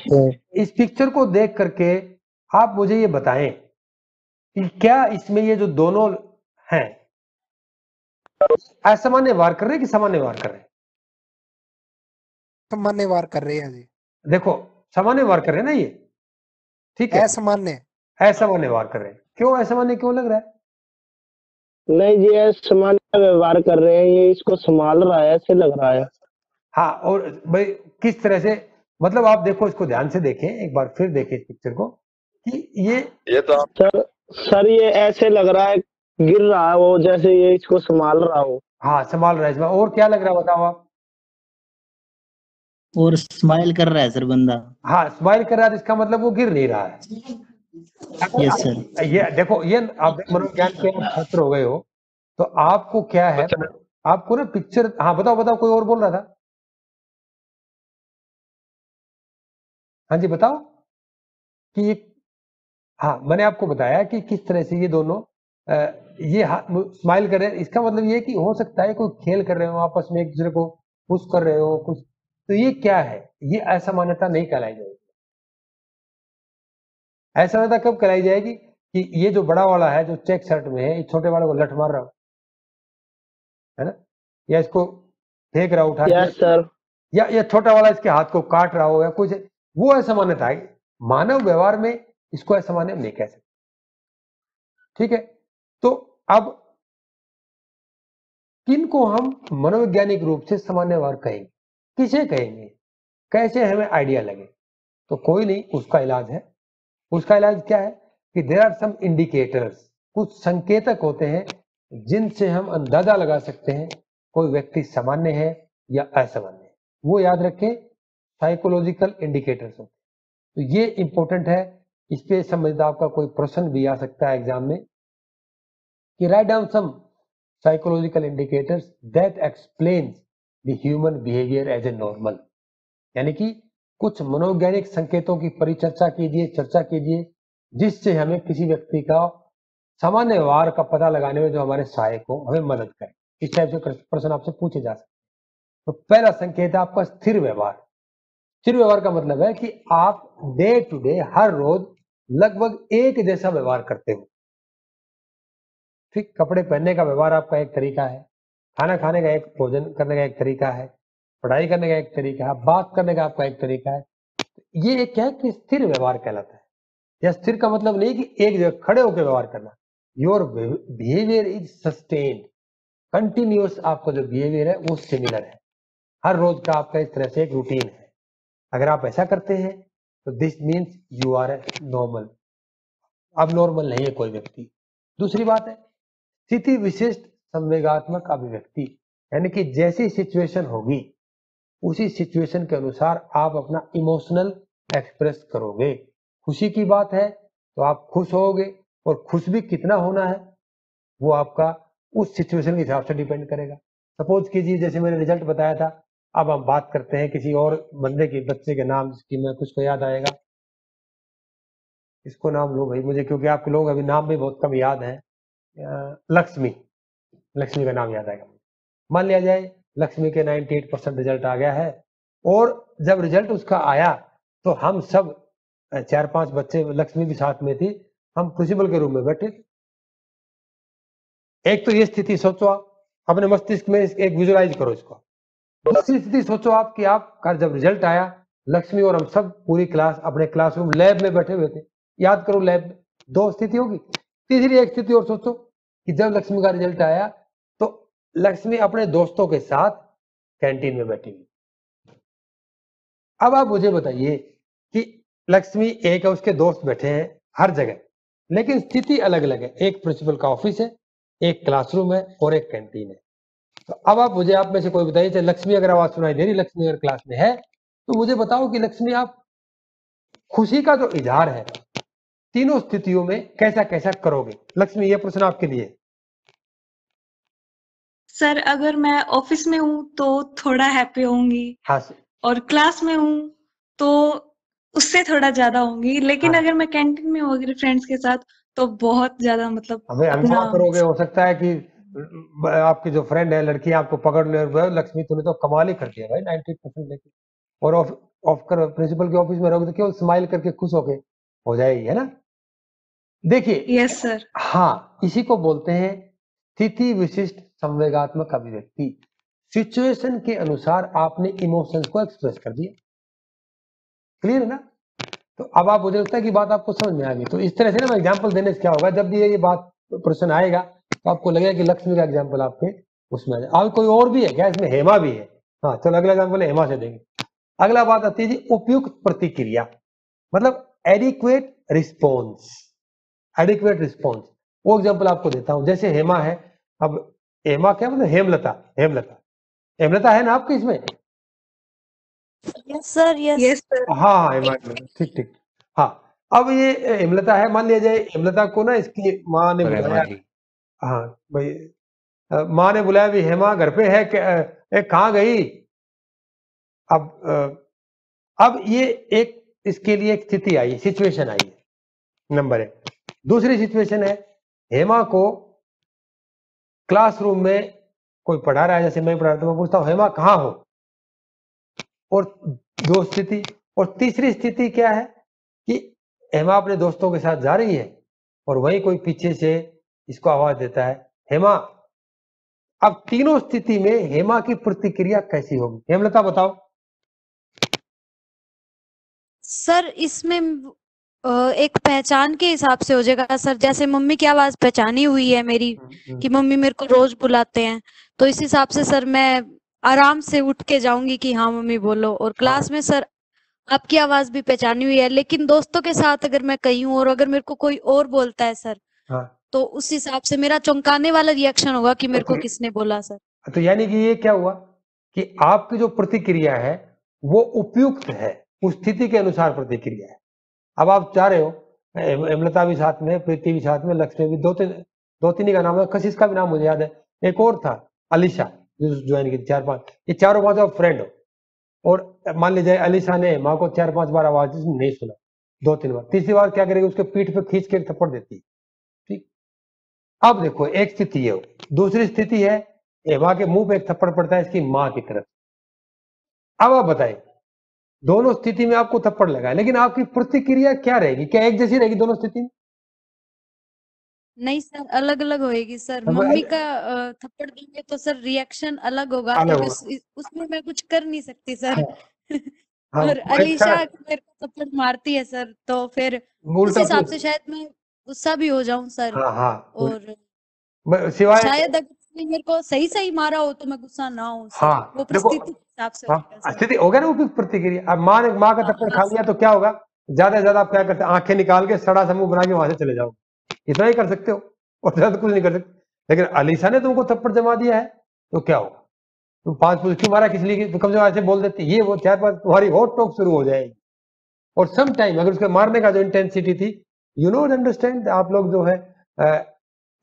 इस पिक्चर को देख करके आप मुझे ये बताएं कि क्या इसमें ये जो दोनों हैं असामान्य वार कर रहे हैं कि सामान्य वार कर रहे हैं? सामान्य वार कर रहे हैं जी। देखो, सामान्य वार कर रहे हैं ना ये, ठीक है, असामान्य असामान्य वार कर रहे हैं। क्यों असामान्य क्यों लग रहा है? नहीं जी, ये सामान्य व्यवहार कर रहे हैं, ये इसको संभाल रहा है ऐसे लग रहा है। हाँ, और भाई किस तरह से, मतलब आप देखो, इसको ध्यान से देखें, एक बार फिर देखें इस पिक्चर को, कि ये तो सर ये ऐसे लग रहा है गिर रहा है वो, जैसे ये इसको संभाल रहा हो। हाँ, संभाल रहा है इसमें। और क्या लग रहा है बताओ आप? और स्माइल कर रहा है सर बंदा। हाँ, स्माइल कर रहा है, इसका मतलब वो गिर नहीं रहा है। Yes sir. ये देखो, ये आप मनोविज्ञान के छात्र हो गए हो, तो आपको क्या है, आपको ना पिक्चर, हाँ बताओ बताओ, कोई और बोल रहा था? हाँ जी बताओ। कि ये, हाँ, मैंने आपको बताया कि किस तरह से ये दोनों ये स्माइल कर रहे हैं, इसका मतलब ये कि हो सकता है कोई खेल कर रहे हो आपस में, एक दूसरे को पुश कर रहे हो कुछ, तो ये क्या है, ये असामान्यता नहीं कहलाई जाएगी। असामान्यता कब कहलाई जाएगी? कि ये जो बड़ा वाला है, जो चेक शर्ट में है, ये छोटे वाले को लठ मार रहा हो, है ना, या इसको फेंक रहा उठा यस सर। या छोटा वाला इसके हाथ को काट रहा हो या कुछ, वो असामान्यता है। मानव व्यवहार में इसको असामान्य नहीं कह सकते, ठीक है। तो अब किनको हम मनोवैज्ञानिक रूप से सामान्य व्यवहार कहेंगे, किसे कहेंगे, कैसे हमें आइडिया लगे? तो कोई नहीं, उसका इलाज है। उसका इलाज क्या है कि देयर आर सम इंडिकेटर्स, कुछ संकेतक होते हैं जिनसे हम अंदाजा लगा सकते हैं कोई व्यक्ति सामान्य है या असामान्य है। वो याद रखें, साइकोलॉजिकल इंडिकेटर्स होते हैं। तो ये इंपॉर्टेंट है, इस पे संबंधित आपका कोई प्रश्न भी आ सकता है एग्जाम में, कि write down some psychological indicators that explains the human behaviour as a normal. यानी कि कुछ मनोवैज्ञानिक संकेतों की परिचर्चा कीजिए, चर्चा कीजिए, जिससे हमें किसी व्यक्ति का सामान्य व्यवहार का पता लगाने में जो हमारे सहायक हो, हमें मदद करे। इस टाइप से प्रश्न आपसे पूछे जा सकते हैं। तो पहला संकेत है आपका स्थिर व्यवहार। स्थिर व्यवहार का मतलब है कि आप डे टू डे, हर रोज लगभग एक जैसा व्यवहार करते हो, ठीक। कपड़े पहनने का व्यवहार आपका एक तरीका है, खाना खाने का एक, भोजन करने का एक तरीका है, पढ़ाई करने का एक तरीका है, बात करने का आपका एक तरीका है। ये एक क्या है कि स्थिर व्यवहार कहलाता है। या स्थिर का मतलब नहीं कि एक जगह खड़े होकर व्यवहार करना, your behaviour is sustained, continuous आपका जो बिहेवियर है वो सिमिलर है, हर रोज का आपका इस तरह से एक रूटीन है। अगर आप ऐसा करते हैं तो this means you are normal. अब नॉर्मल नहीं है कोई व्यक्ति। दूसरी बात है स्थिति विशिष्ट संवेगात्मक अभिव्यक्ति, यानी कि जैसी सिचुएशन होगी उसी सिचुएशन के अनुसार आप अपना इमोशनल एक्सप्रेस करोगे। खुशी की बात है तो आप खुश होगे, और खुश भी कितना होना है वो आपका उस सिचुएशन के हिसाब से डिपेंड करेगा। सपोज कीजिए जैसे मैंने रिजल्ट बताया था, अब हम बात करते हैं किसी और बंदे के, बच्चे के नाम जिसकी मैं कुछ को याद आएगा, इसको नाम लो भाई मुझे, क्योंकि आपके लोग अभी नाम भी बहुत कम याद है। लक्ष्मी, लक्ष्मी का नाम याद आएगा। मान लिया जाए लक्ष्मी के 98% रिजल्ट आ गया है, और जब रिजल्ट उसका आया तो हम सब 4-5 बच्चे, लक्ष्मी भी साथ में थी, हम प्रिंसिपल के रूम में बैठे, एक तो ये स्थिति सोचो, आप अपने मस्तिष्क में एक विजुलाइज करो इसको। दूसरी स्थिति सोचो आप कि आपका जब रिजल्ट आया, लक्ष्मी और हम सब पूरी क्लास अपने क्लासरूम लैब में बैठे हुए थे, याद करो लैब में, दो स्थिति होगी। तीसरी एक स्थिति और सोचो कि जब लक्ष्मी का रिजल्ट आया तो लक्ष्मी अपने दोस्तों के साथ कैंटीन में बैठी हुई। अब आप मुझे बताइए कि लक्ष्मी एक है, उसके दोस्त बैठे हैं हर जगह, लेकिन स्थिति अलग अलग है। एक प्रिंसिपल का ऑफिस है, एक क्लासरूम है और एक कैंटीन है। तो अब आप मुझे, आप में से कोई बताइए, चाहे लक्ष्मी अगर आवाज सुनाई दे रही, लक्ष्मी अगर क्लास में है, तो मुझे बताओ कि लक्ष्मी आप खुशी का जो इजहार है तीनों स्थितियों में कैसा कैसा करोगे। लक्ष्मी, ये प्रश्न आपके लिए। सर अगर मैं ऑफिस में हूँ तो थोड़ा हैप्पी होंगी, हाँ और क्लास में हूँ तो उससे थोड़ा ज्यादा होंगी, लेकिन हाँ। अगर मैं कैंटीन में होगी फ्रेंड्स के साथ तो बहुत ज्यादा मतलब हमें अपना अनुभव करोगे। हो सकता है कि आपकी जो फ्रेंड है लड़की, आपको पकड़ ले, लक्ष्मी तूने तो कमाल ही कर दिया भाई 90% लेके, और ऑफ कर प्रिंसिपल के ऑफिस में रहोगे तो केवल स्माइल करके खुश होके हो जाएगी, है ना। देखिए, यस सर। हाँ, इसी को बोलते हैं स्थिति विशिष्ट संवेगात्मक अभिव्यक्ति। सिचुएशन के अनुसार आपने इमोशंस को एक्सप्रेस कर दिया। क्लियर है ना। तो अब आप, मुझे लगता है कि बात आपको समझ में आ गई। तो इस तरह से ना मैं एग्जांपल देने से क्या होगा, जब भी ये बात प्रश्न आएगा तो आपको लगेगा कि लक्ष्मी का एग्जांपल आपके उसमें आ जाए। और कोई और भी है क्या इसमें? हेमा भी है। हाँ, चलो अगला एग्जांपल हेमा से देंगे। अगला बात आती है जी उपयुक्त प्रतिक्रिया, मतलब एडिक्वेट रिस्पॉन्स। एडिक्वेट रिस्पॉन्स, वो एग्जांपल आपको देता हूं। जैसे हेमा है, अब हेमा क्या मतलब? हेमलता। हेमलता, हेमलता है ना आपके इसमें? Yes sir, yes. Yes sir. हाँ हाँ, हेमा, ठीक ठीक। हाँ, अब ये हेमलता है, मान लिया जाए हेमलता को ना इसकी माँ ने और हेमा बुलाया। जी। हाँ भाई, माँ ने बुलाया भी, हेमा घर पे है, कहाँ गई? अब ये एक, इसके लिए एक स्थिति आई, सिचुएशन आई है, नंबर एक। दूसरी सिचुएशन है, हेमा को क्लासरूम में कोई पढ़ा रहा है, जैसे मैं पढ़ा रहा हूं, तो मैं पूछता हूँ हेमा कहाँ हो? और दो स्थिति। और तीसरी स्थिति क्या है कि हेमा अपने दोस्तों के साथ जा रही है और वहीं कोई पीछे से इसको आवाज देता है, हेमा। अब तीनों स्थिति में हेमा की प्रतिक्रिया कैसी होगी? हेमलता बताओ। सर इसमें एक पहचान के हिसाब से हो जाएगा सर। जैसे मम्मी की आवाज पहचानी हुई है मेरी कि मम्मी मेरे को रोज बुलाते हैं, तो इस हिसाब से सर मैं आराम से उठ के जाऊंगी कि हाँ मम्मी बोलो। और क्लास में सर आपकी आवाज भी पहचानी हुई है, लेकिन दोस्तों के साथ अगर मैं कहीं हूँ और अगर मेरे को कोई और बोलता है सर, हाँ, तो उस हिसाब से मेरा चौंकाने वाला रिएक्शन होगा कि मेरे को तो किसने बोला सर। तो यानी कि ये क्या हुआ कि आपकी जो प्रतिक्रिया है वो उपयुक्त है, उस स्थिति के अनुसार प्रतिक्रिया है। अब आप चाह रहे हो, हेमलता भी साथ में, प्रीति भी साथ में, लक्ष्मी भी, दो तीन ही का नाम है, कशिश का भी नाम मुझे याद है, एक और था अलीशा जो ज्वाइन की, 4-5, ये चारों पांच आप फ्रेंड हो। और मान लीजिए अलीशा ने माँ को 4-5 बार आवाज नहीं सुना, 2-3 बार, तीसरी बार क्या करेगी? उसके पीठ पे खींच के एक थप्पड़ देती है। ठीक, अब देखो एक स्थिति है, दूसरी स्थिति है हेमा के मुंह पे एक थप्पड़ पड़ता है इसकी माँ की तरफ। अब आप बताएं, दोनों स्थिति में आपको थप्पड़ लगा है, लेकिन आपकी प्रतिक्रिया क्या रहेगी? क्या एक जैसी रहेगी दोनों स्थिति में? नहीं सर, अलग अलग होएगी सर। अब मम्मी का थप्पड़ देंगे तो सर रिएक्शन अलग होगा, अलग क्योंकि होगा। उसमें मैं कुछ कर नहीं सकती सर। हाँ, और वो एक अलीशा अगर मेरे को थप्पड़ मारती है सर, तो फिर उस उल्टा हिसाब से शायद मैं गुस्सा भी हो जाऊं सर। हाँ हाँ, और सिवाय, शायद अगर उसने मेरे को सही सही मारा हो तो मैं गुस्सा ना हो सर। हाँ वो देखो, परिस्थिति के हिसाब से होगा हाँ सर। स्थिति हो गया ना उपयुक्त प्रतिक्रिया। अब माँ ने, माँ का हाँ, थप्पड़ हाँ खा सर। लिया तो क्या होगा? ज्यादा से ज्यादा आप क्या करते हैं? आंखें निकाल के सड़ा सा मुंह बना के वहां से चले जाओ, इतना ही कर सकते हो, और ज्यादा कुछ नहीं कर सकते। लेकिन अलीशा ने तुमको थप्पड़ जमा दिया है तो क्या होगा? तुम 5 पुलिस क्यों मारा, किस लिए? तो कम से कम ऐसे बोल देती, ये वो 4-5, तुम्हारी हॉट टॉक शुरू हो जाएगी। और सम टाइम अगर उसके मारने का जो इंटेंसिटी थी, यू नो अंडरस्टैंड, आप लोग जो है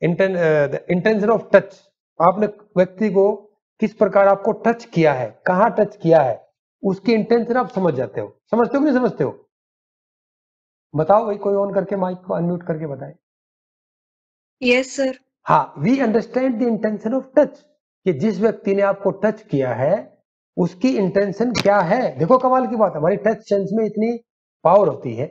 इंटेंशन ऑफ टच, आपने व्यक्ति को किस प्रकार आपको टच किया है, कहाँ टच किया है, उसकी इंटेंशन आप समझ जाते हो। समझते हो कि नहीं समझते हो? बताओ भाई, कोई ऑन करके माइक को अनम्यूट करके बताए। Yes sir. हाँ, we understand the intention of touch, कि जिस व्यक्ति ने आपको टच किया है उसकी इंटेंशन क्या है। देखो कमाल की बात है, हमारी टच सेंस में इतनी पावर होती है।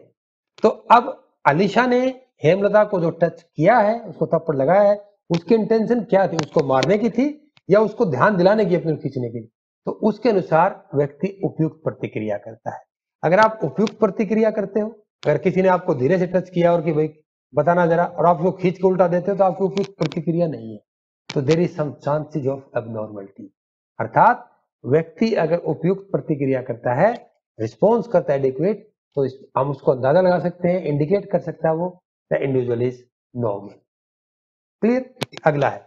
तो अब अलीशा ने हेमलता को जो टच किया है, उसको थप्पड़ लगाया है, उसकी इंटेंशन क्या थी, उसको मारने की थी या उसको ध्यान दिलाने की अपने खींचने के लिए, तो उसके अनुसार व्यक्ति उपयुक्त प्रतिक्रिया करता है। अगर आप उपयुक्त प्रतिक्रिया करते हो, अगर किसी ने आपको धीरे से टच किया और कि भाई बताना जरा, और आप उसको खींच के उल्टा देते हो, तो आपकी उपयुक्त प्रतिक्रिया नहीं है, तो there is some chances of abnormality. अर्थात व्यक्ति अगर उपयुक्त प्रतिक्रिया करता है, रिस्पॉन्स करता है एडिक्वेट, तो हम उसको अंदाजा लगा सकते हैं, इंडिकेट कर सकता है वो the individual is normal. Clear. अगला है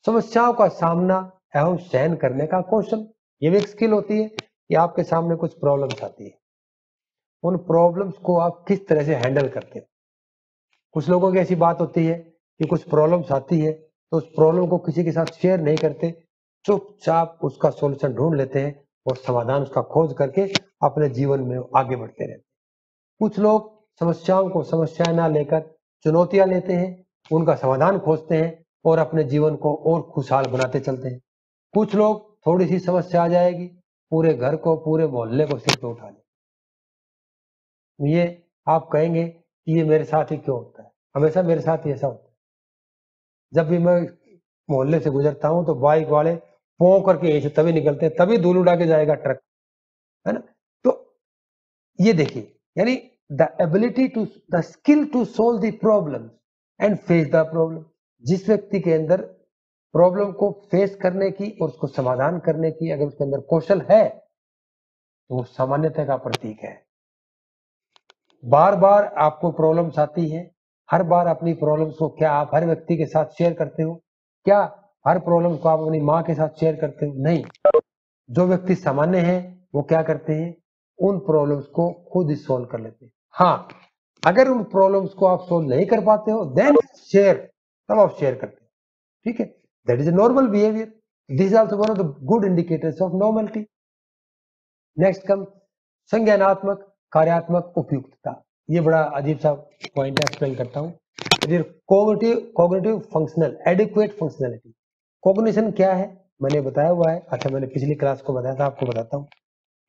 समस्याओं का सामना एवं सहन करने का कौशल। ये भी एक स्किल होती है कि आपके सामने कुछ प्रॉब्लम्स आती है, उन प्रॉब्लम्स को आप किस तरह से हैंडल करते हो। कुछ लोगों की ऐसी बात होती है कि कुछ प्रॉब्लम्स आती है तो उस प्रॉब्लम को किसी के साथ शेयर नहीं करते, चुपचाप उसका सॉल्यूशन ढूंढ लेते हैं और समाधान उसका खोज करके अपने जीवन में आगे बढ़ते रहते हैं। कुछ लोग समस्याओं को समस्याएं ना लेकर चुनौतियां लेते हैं, उनका समाधान खोजते हैं और अपने जीवन को और खुशहाल बनाते चलते हैं। कुछ लोग थोड़ी सी समस्या आ जाएगी, पूरे घर को पूरे मोहल्ले को सिर पे उठा लेते। ये आप कहेंगे कि ये मेरे साथ ही क्यों होता है, हमेशा मेरे साथ ही ऐसा होता है। जब भी मैं मोहल्ले से गुजरता हूं तो बाइक वाले पों करके यहीं से तभी निकलते हैं, तभी धूल उड़ा के जाएगा ट्रक, है ना। तो ये देखिए, यानी the ability to the skill to solve the problem and face the problem. जिस व्यक्ति के अंदर प्रॉब्लम को फेस करने की और उसको समाधान करने की अगर उसके अंदर कौशल है, तो वो सामान्यता का प्रतीक है। बार बार आपको प्रॉब्लम्स आती है, हर बार अपनी प्रॉब्लम्स को क्या आप हर व्यक्ति के साथ शेयर करते हो? क्या हर प्रॉब्लम को आप अपनी माँ के साथ शेयर करते हो? नहीं। जो व्यक्ति सामान्य है वो क्या करते हैं, उन प्रॉब्लम्स को खुद ही सोल्व कर लेते हैं। हाँ, अगर उन प्रॉब्लम्स को आप सोल्व नहीं कर पाते हो, देन शेयर, तब आप शेयर करते हो। ठीक है, that is a normal behaviour. This is also one of the good indicators of normality. Next come संज्ञानात्मक कार्यात्मक उपयुक्तता। ये बड़ा अजीब सा पॉइंट है, एक्सप्लेन करता हूँ। Cognitive functional adequate functionality. Cognition क्या है मैंने बताया हुआ है, अच्छा मैंने पिछली क्लास को बताया था, आपको बताता हूँ।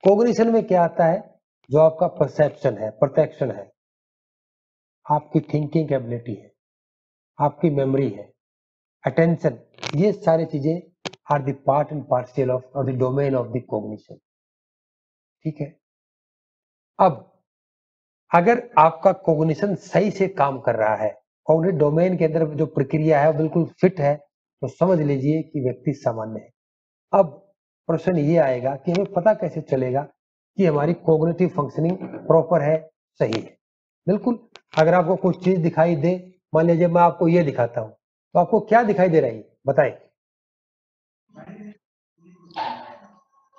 कॉग्निशन में क्या आता है, जो आपका परसेप्शन है, परफेक्शन है, आपकी थिंकिंग एबिलिटी है, आपकी मेमोरी है, अटेंशन, ये सारी चीजें are the part and partial of और the domain of the cognition. ठीक है। अब अगर आपका कॉग्निशन सही से काम कर रहा है, कॉग्निटिव डोमेन के अंदर जो प्रक्रिया है बिल्कुल फिट है, तो समझ लीजिए कि व्यक्ति सामान्य है। अब प्रश्न ये आएगा कि हमें पता कैसे चलेगा कि हमारी कॉग्निटिव फंक्शनिंग प्रॉपर है, सही है। बिल्कुल, अगर आपको कुछ चीज दिखाई दे, मान लीजिए मैं आपको ये दिखाता हूं, तो आपको क्या दिखाई दे रहा है बताएं।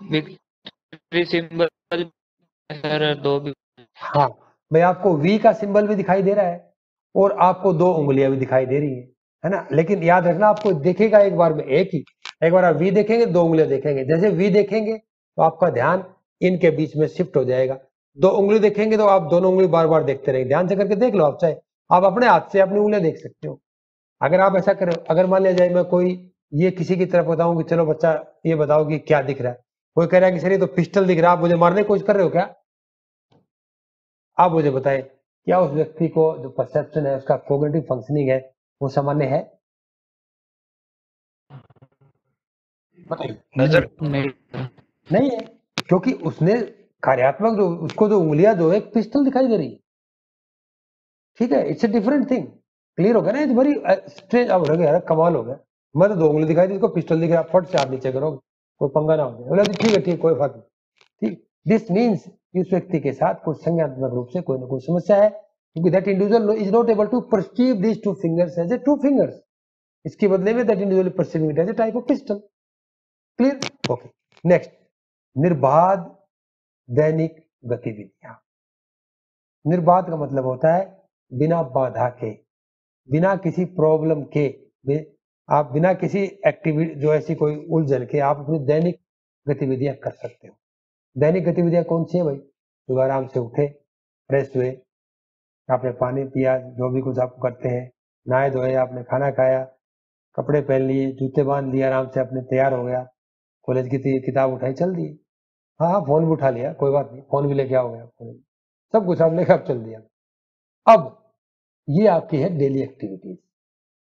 विक्ट्री सिंबल सर, दो भी। हाँ, भाई आपको वी का सिंबल भी दिखाई दे रहा है और आपको दो उंगलियां भी दिखाई दे रही है ना। लेकिन याद रखना, आपको दिखेगा एक बार में एक ही, एक बार आप वी देखेंगे, दो उंगलियां देखेंगे। जैसे वी देखेंगे तो आपका ध्यान इनके बीच में शिफ्ट हो जाएगा, दो उंगली देखेंगे तो आप दोनों उंगली बार बार देखते रहेंगे। ध्यान से करके देख लो, आप चाहे आप अपने हाथ से अपनी उंगलियां देख सकते हो। अगर आप ऐसा करें, अगर मान लिया जाए मैं कोई ये किसी की तरफ बताऊं कि चलो बच्चा ये बताओ कि क्या दिख रहा है, कोई कह रहा है कि सर ये तो पिस्टल दिख रहा है, आप मुझे मारने की कोशिश कर रहे हो क्या? आप मुझे बताएं, क्या उस व्यक्ति को जो परसेप्शन है, उसका कॉग्निटिव फंक्शनिंग है, वो सामान्य है? बताइए। नहीं है, क्योंकि उसने कार्यात्मक जो उसको जो उंगलियां जो है पिस्टल दिखाई दे रही है। ठीक है, it's a different thing. Clear हो गया ना? It's very strange. अब हो गया, कमाल हो गया, मैं तो दो उंगली दिखाई दी, इसको पिस्टल दिख रहा, फट से हाथ नीचे करोगे, कोई पंगा ना हो जाए। बोला ठीक है, ठीक, कोई बात नहीं। ठीक, दिस मीन्स इस व्यक्ति के साथ कुछ संज्ञानात्मक रूप से कोई ना कोई समस्या है, क्योंकि that individual is not able to perceive these two fingers as a two fingers. इसके बदले में that individual perceiving it as a type of pistol. Clear? Okay. Next, निर्बाध दैनिक गतिविधियां। निर्बाध का मतलब होता है बिना बाधा के, बिना किसी प्रॉब्लम के, आप बिना किसी एक्टिविटी जो ऐसी कोई उलझन के आप अपनी दैनिक गतिविधियां कर सकते हो। दैनिक गतिविधियां कौन सी है भाई? सुबह आराम से उठे, फ्रेश हुए, आपने पानी पिया, जो भी कुछ आप करते हैं, नहाए धोए, आपने खाना खाया, कपड़े पहन लिए, जूते बांध लिए, आराम से अपने तैयार हो गया, कॉलेज की किताब उठाई, चल दिए। हाँ, फोन भी उठा लिया, कोई बात नहीं, फोन भी लेके आओ गया, सब कुछ आपने कब चल दिया। अब ये आपकी है डेली एक्टिविटीज।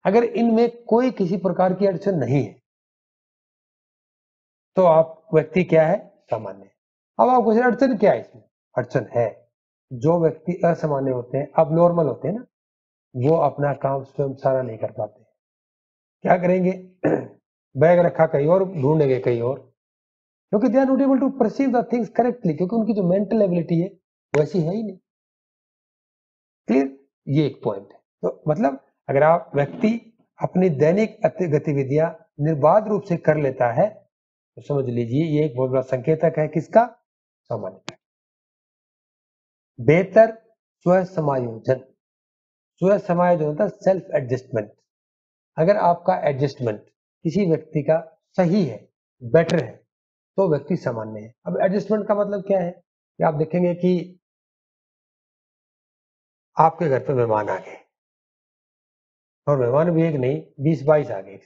अगर इनमें कोई किसी प्रकार की अड़चन नहीं है तो आप व्यक्ति क्या है, सामान्य। अब आप कुछ अड़चन क्या है इसमें, अड़चन है जो व्यक्ति असामान्य होते हैं, अब नॉर्मल होते हैं ना, वो अपना काम स्वयं सारा नहीं कर पाते। क्या करेंगे, बैग रखा कहीं और, ढूंढेंगे कहीं और, क्योंकि they are not able to perceive the things correctly, क्योंकि उनकी जो मेंटल एबिलिटी है वैसी है ही नहीं। क्लियर, ये एक पॉइंट है। तो मतलब अगर आप व्यक्ति अपनी दैनिक गतिविधियां निर्बाध रूप से कर लेता है तो समझ लीजिए ये एक बहुत बड़ा संकेतक है किसका, सामान्यता। बेहतर स्व समायोजन, स्व समायोजन होता है सेल्फ एडजस्टमेंट। अगर आपका एडजस्टमेंट किसी व्यक्ति का सही है, बेटर है, तो व्यक्ति सामान्य है। अब एडजस्टमेंट का मतलब क्या है कि आप देखेंगे कि आपके घर पे मेहमान आ गए और मेहमान भी एक नहीं 20-22 आ गए।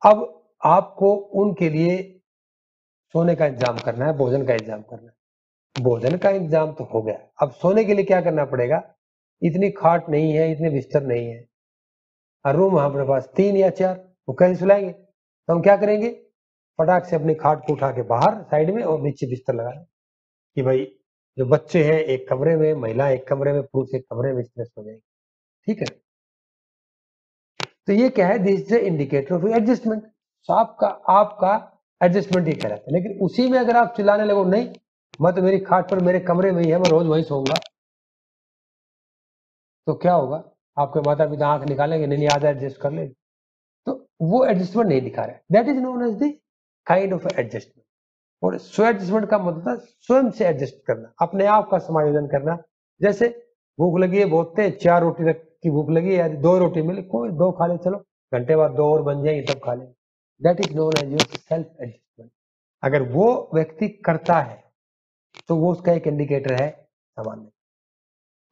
अब आपको उनके लिए सोने का इंतजाम करना है, भोजन का इंतजाम करना है। भोजन का इंतजाम तो हो गया, अब सोने के लिए क्या करना पड़ेगा, इतनी खाट नहीं है, इतने बिस्तर नहीं है, और रूम हमारे पास 3 या 4, वो कैसे सुलाएंगे, तो हम क्या करेंगे, फटाक से अपनी खाट को उठा के बाहर साइड में और नीचे बिस्तर लगाए कि भाई जो बच्चे हैं एक कमरे में, महिला एक कमरे में, पुरुष एक कमरे में, इस तरह सो जाएंगे। ठीक है, तो ये क्या है, this is indicator of adjustment. तो आपका एडजस्टमेंट ही कहलाता है। लेकिन उसी में अगर आप चिल्लाने लगो, नहीं मैं तो मेरी खाट पर मेरे कमरे में ही है, मैं रोज वहीं सोऊंगा, तो क्या होगा, आपके माता पिता आंख निकालेंगे, नहीं आधा एडजस्ट कर लेंगे, तो वो एडजस्टमेंट नहीं दिखा रहा है। That is known as the kind of adjustment. और स्व एडजस्टमेंट का मतलब है स्वयं से एडजस्ट करना, अपने आप का समायोजन करना। जैसे भूख लगी है, बहुत तेज 4 रोटी की भूख लगी है, 2 रोटी मिले, कोई 2 खा ले, चलो घंटे बाद 2 और बन जाएंगे तब खा लेंगे। That is known as your self adjustment. अगर वो व्यक्ति करता है तो वो उसका एक इंडिकेटर है सामान्य।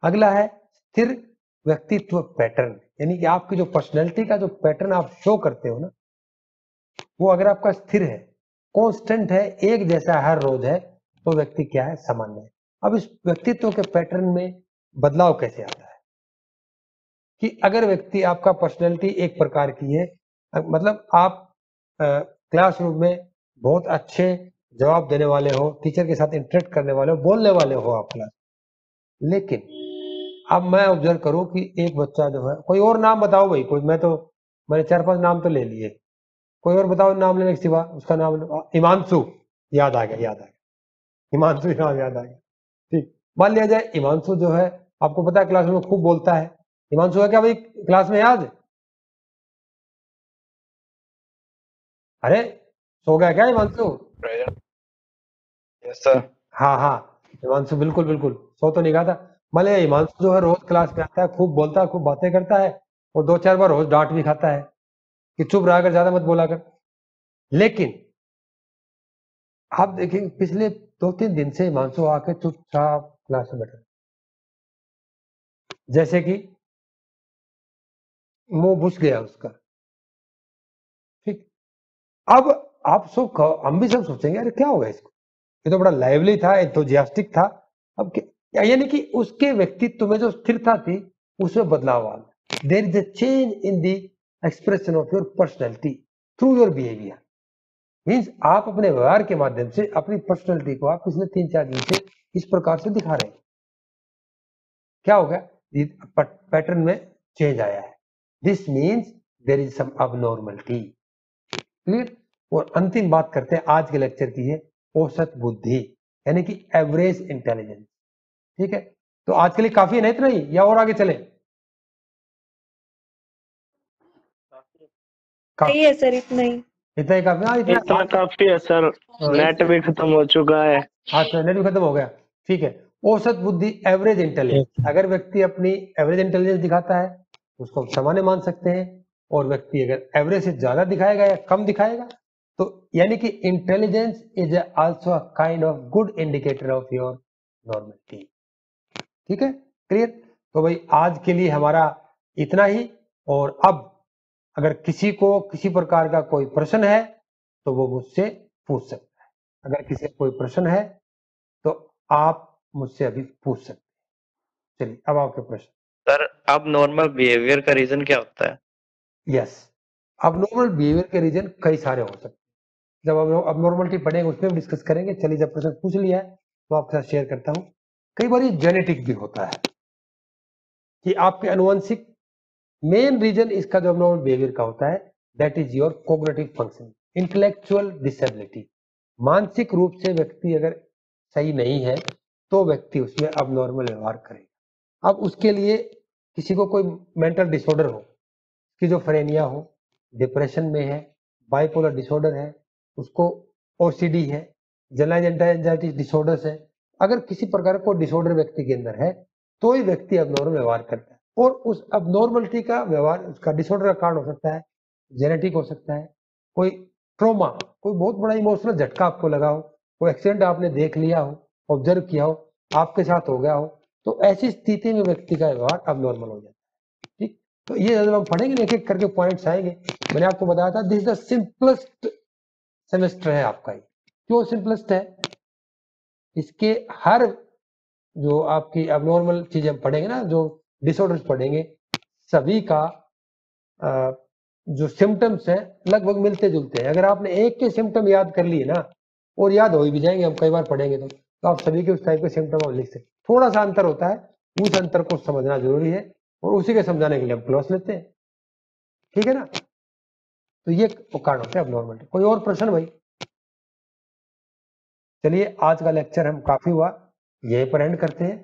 अगला है स्थिर व्यक्तित्व पैटर्न, यानी कि आपकी जो पर्सनैलिटी का जो पैटर्न आप शो करते हो ना, वो अगर आपका स्थिर है, कांस्टेंट है, एक जैसा हर रोज है, तो व्यक्ति क्या है, सामान्य है। अब इस व्यक्तित्व के पैटर्न में बदलाव कैसे आता है कि अगर व्यक्ति आपका पर्सनैलिटी एक प्रकार की है, मतलब आप क्लासरूम में बहुत अच्छे जवाब देने वाले हो, टीचर के साथ इंटरेक्ट करने वाले हो, बोलने वाले हो आप क्लास, लेकिन अब मैं ऑब्जर्व करूं कि एक बच्चा जो है, कोई और नाम बताओ भाई, कोई, मैंने 4-5 नाम तो ले लिए, कोई और बताओ नाम लेने के सिवा, उसका नाम हिमांशु, याद आ गया, हिमांशु नाम याद आ गया। ठीक, मान लिया जाए हिमांशु जो है, आपको पता है क्लास में खूब बोलता है, हिमांशु है क्या भाई क्लास में, याद? अरे सो गया क्या हिमांशु? Yes sir. हाँ, हिमांशु बिल्कुल बिल्कुल सो तो नहीं कहा था। मान लिया हिमांशु जो है रोज क्लास में आता है, खूब बोलता है, खूब बातें करता है, और 2-4 बार रोज डांट भी खाता है कि चुप रहा कर, ज्यादा मत बोला कर। लेकिन आप देखेंगे पिछले 2-3 दिन से हिमांशु आके चुपचाप क्लास में बैठा, जैसे कि मुंह घुस गया उसका। ठीक, अब आप सब, हम भी सब सोचेंगे अरे क्या होगा इसको, ये तो बड़ा लाइवली था, एंथुजियास्टिक था, अब यानी कि उसके व्यक्तित्व में जो स्थिरता थी उसमें बदलाव आ गया। There is a change in the expression of your personality through your behaviour. Means आप अपने व्यवहार के माध्यम से अपनी पर्सनैलिटी को आप पिछले 3-4 दिन से इस प्रकार से दिखा रहे हैं। क्या हो गया, पैटर्न में चेंज आया है। This means there is some abnormality. Clear. और अंतिम बात करते हैं आज के लेक्चर की है औसत बुद्धि, यानी कि एवरेज इंटेलिजेंस। ठीक है, तो आज के लिए काफी है ना, इतना ही या और आगे चले? सही है सर, इतना ही। इतना ही काफी? हाँ, इतना काफी है सर, नेट भी खत्म हो चुका है। अच्छा, नेट भी खत्म हो गया। ठीक है, औसत बुद्धि, एवरेज इंटेलिजेंस। अगर व्यक्ति अपनी एवरेज इंटेलिजेंस दिखाता है उसको हम सामान्य मान सकते हैं, और व्यक्ति अगर एवरेज से ज्यादा दिखाएगा या कम दिखाएगा, तो यानी कि intelligence is also a kind of good indicator of your normality. ठीक है, क्लियर। तो भाई आज के लिए हमारा इतना ही, और अब अगर किसी को किसी प्रकार का कोई प्रश्न है तो वो मुझसे पूछ सकता है। अगर किसी को कोई प्रश्न है तो आप मुझसे अभी पूछ सकते हैं। चलिए, अब आपके प्रश्न। सर अब नॉर्मल बिहेवियर का रीजन क्या होता है? यस, अब नॉर्मल बिहेवियर के रीजन कई सारे हो सकते हैं। जब हम अब नॉर्मलिटी पढ़ेंगे उसमें भी डिस्कस करेंगे। चलिए, जब प्रश्न पूछ लिया है तो आपके साथ शेयर करता हूं। कई बार ये जेनेटिक भी होता है कि आपके अनुवंशिक, मेन रीजन इसका जो नॉर्मल बिहेवियर का होता है that is your cognitive function, intellectual disability. मानसिक रूप से व्यक्ति अगर सही नहीं है तो व्यक्ति उसमें अबनॉर्मल व्यवहार करेगा। अब उसके लिए किसी को कोई मेंटल डिसऑर्डर हो, स्किज़ोफ्रेनिया हो, डिप्रेशन में है, बाइपोलर डिसऑर्डर है, उसको ओसीडी है, जनरलाइज्ड एंजाइटी डिसऑर्डर्स है, अगर किसी प्रकार को डिसऑर्डर व्यक्ति के अंदर है तो ही व्यक्ति अबनॉर्मल व्यवहार करता है। और उस अबनॉर्मलिटी का व्यवहार, उसका डिसऑर्डर का कारण हो सकता है जेनेटिक, हो सकता है कोई ट्रॉमा, कोई बहुत बड़ा इमोशनल झटका आपको लगा हो, कोई एक्सीडेंट आपने देख लिया हो, ऑब्जर्व किया हो, आपके साथ हो गया हो, तो ऐसी स्थिति में व्यक्ति का व्यवहार अबनॉर्मल हो जाता है। ठीक, तो ये जब हम पढ़ेंगे एक एक करके पॉइंट्स आएंगे। मैंने आपको बताया था this is the simplest semester है आपका। क्यों सिंपलेस्ट है? इसके हर जो आपकी अबनॉर्मल चीजें हम पढ़ेंगे ना, जो डिसऑर्डर्स पढ़ेंगे, सभी का जो सिम्टम्स हैं लगभग मिलते जुलते हैं। अगर आपने एक के सिम्टम याद कर लिए ना, और याद हो भी जाएंगे, हम कई बार पढ़ेंगे तो आप सभी के उस टाइप के सिम्टम लिख सकते। थोड़ा सा अंतर होता है, उस अंतर को समझना जरूरी है और उसी के समझाने के लिए हम क्लास लेते हैं। ठीक है ना? तो ये कारण होता है अबनॉर्मलिटी। कोई और प्रश्न भाई? चलिए, आज का लेक्चर हम काफी हुआ, यहीं पर एंड करते हैं।